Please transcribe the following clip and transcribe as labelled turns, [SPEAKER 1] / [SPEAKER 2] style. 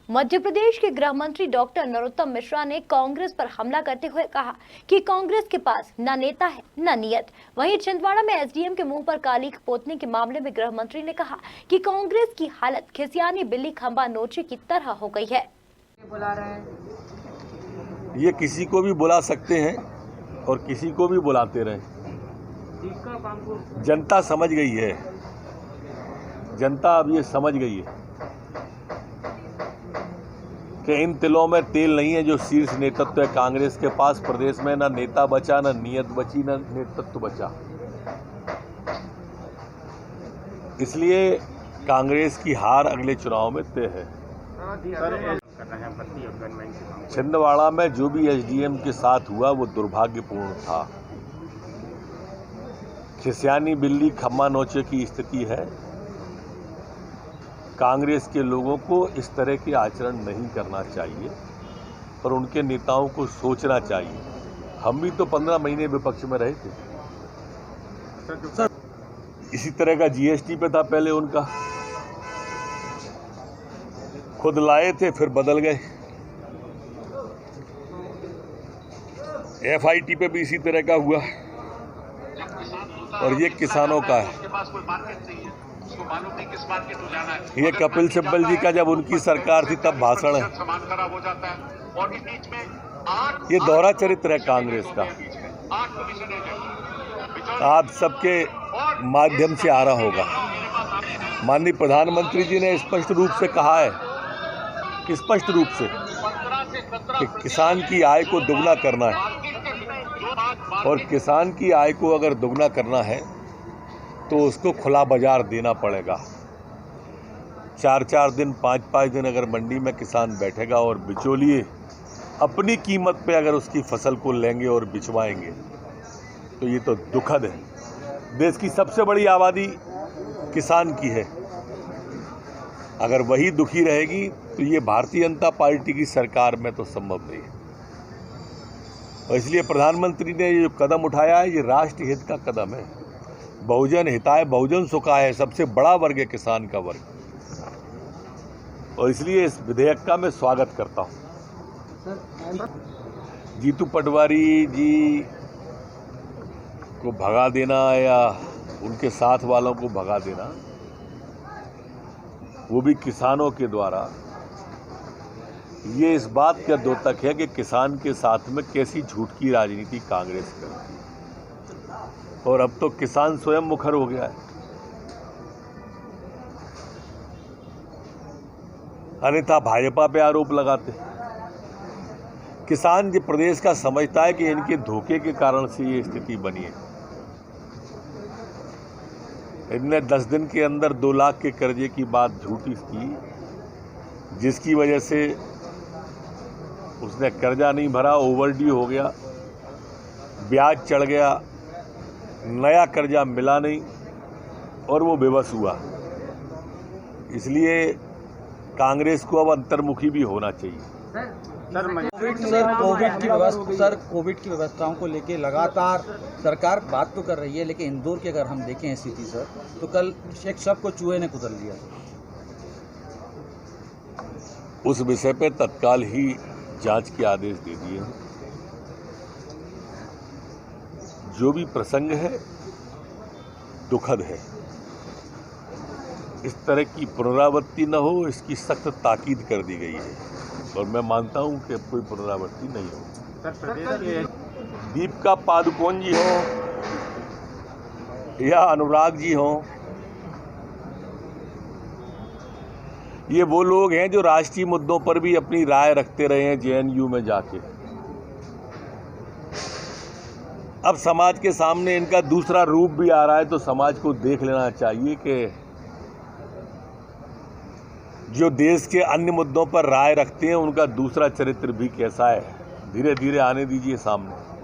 [SPEAKER 1] मध्य प्रदेश के गृह मंत्री डॉक्टर नरोत्तम मिश्रा ने कांग्रेस पर हमला करते हुए कहा कि कांग्रेस के पास न नेता है न नीयत। वहीं छिंदवाड़ा में एसडीएम के मुंह पर काली पोतने के मामले में गृह मंत्री ने कहा कि कांग्रेस की हालत खिसियानी बिल्ली खंबा नोचे की तरह हो गई है।
[SPEAKER 2] ये किसी को भी बुला सकते हैं और किसी को भी बुलाते रहे। जनता समझ गई है, जनता अब ये समझ गई है कि इन तिलों में तेल नहीं है। जो शीर्ष नेतृत्व है कांग्रेस के पास, प्रदेश में ना नेता बचा, ना नीयत बची, ना नेतृत्व बचा। इसलिए कांग्रेस की हार अगले चुनाव में तय है। छिंदवाड़ा में जो भी एसडीएम के साथ हुआ वो दुर्भाग्यपूर्ण था। खिसियानी बिल्ली खम्मा नोचे की स्थिति है। कांग्रेस के लोगों को इस तरह के आचरण नहीं करना चाहिए और उनके नेताओं को सोचना चाहिए। हम भी तो 15 महीने विपक्ष में रहे थे। सर, इसी तरह का जीएसटी पे था पहले उनका, खुद लाए थे फिर बदल गए। एफआईटी पे भी इसी तरह का हुआ और ये किसानों का है। ये कपिल सिब्बल जी का जब उनकी सरकार थी तब भाषण है। ये दोहरा चरित्र है कांग्रेस का, आप सबके माध्यम से आ रहा होगा। माननीय प्रधानमंत्री जी ने स्पष्ट रूप से कहा है कि किसान की आय को दुगना करना है और किसान की आय को अगर दुगना करना है तो उसको खुला बाजार देना पड़ेगा। 4-4 दिन 5-5 दिन अगर मंडी में किसान बैठेगा और बिचौलिए अपनी कीमत पे अगर उसकी फसल को लेंगे और बिचवाएंगे तो ये तो दुखद है। देश की सबसे बड़ी आबादी किसान की है। अगर वही दुखी रहेगी तो ये भारतीय जनता पार्टी की सरकार में तो संभव नहीं है। और इसलिए प्रधानमंत्री ने ये जो कदम उठाया है ये राष्ट्र हित का कदम है। बहुजन हिताय बहुजन सुखाय है, सबसे बड़ा वर्ग है किसान का वर्ग। और इसलिए इस विधेयक का मैं स्वागत करता हूं। जीतू पटवारी जी को भगा देना या उनके साथ वालों को भगा देना, वो भी किसानों के द्वारा, ये इस बात का द्योतक है कि किसान के साथ में कैसी झूठ की राजनीति कांग्रेस करती है। और अब तो किसान स्वयं मुखर हो गया है। अन्यथा भाजपा पे आरोप लगाते। किसान जो प्रदेश का समझता है कि इनके धोखे के कारण से ये स्थिति बनी है। इनने 10 दिन के अंदर 2 लाख के कर्जे की बात झूठी की, जिसकी वजह से उसने कर्जा नहीं भरा, ओवरड्यू हो गया, ब्याज चढ़ गया, नया कर्जा मिला नहीं और वो बेबस हुआ। इसलिए कांग्रेस को अब अंतर्मुखी भी होना चाहिए।
[SPEAKER 3] कोविड की व्यवस्थाओं को लेकर लगातार सरकार बात तो कर रही है, लेकिन इंदौर की अगर हम देखें स्थिति सर, तो कल एक शव को चूहे ने कुचल लिया।
[SPEAKER 2] उस विषय पे तत्काल ही जांच के आदेश दे दिए हैं। जो भी प्रसंग है दुखद है। इस तरह की पुनरावृत्ति न हो, इसकी सख्त ताकीद कर दी गई है और मैं मानता हूं कि कोई पुनरावृत्ति नहीं होगी। दीपिका पादुकोण जी हो या अनुराग जी हो, ये वो लोग हैं जो राष्ट्रीय मुद्दों पर भी अपनी राय रखते रहे हैं जेएनयू में जाके। अब समाज के सामने इनका दूसरा रूप भी आ रहा है तो समाज को देख लेना चाहिए कि जो देश के अन्य मुद्दों पर राय रखते हैं उनका दूसरा चरित्र भी कैसा है। धीरे धीरे आने दीजिए सामने।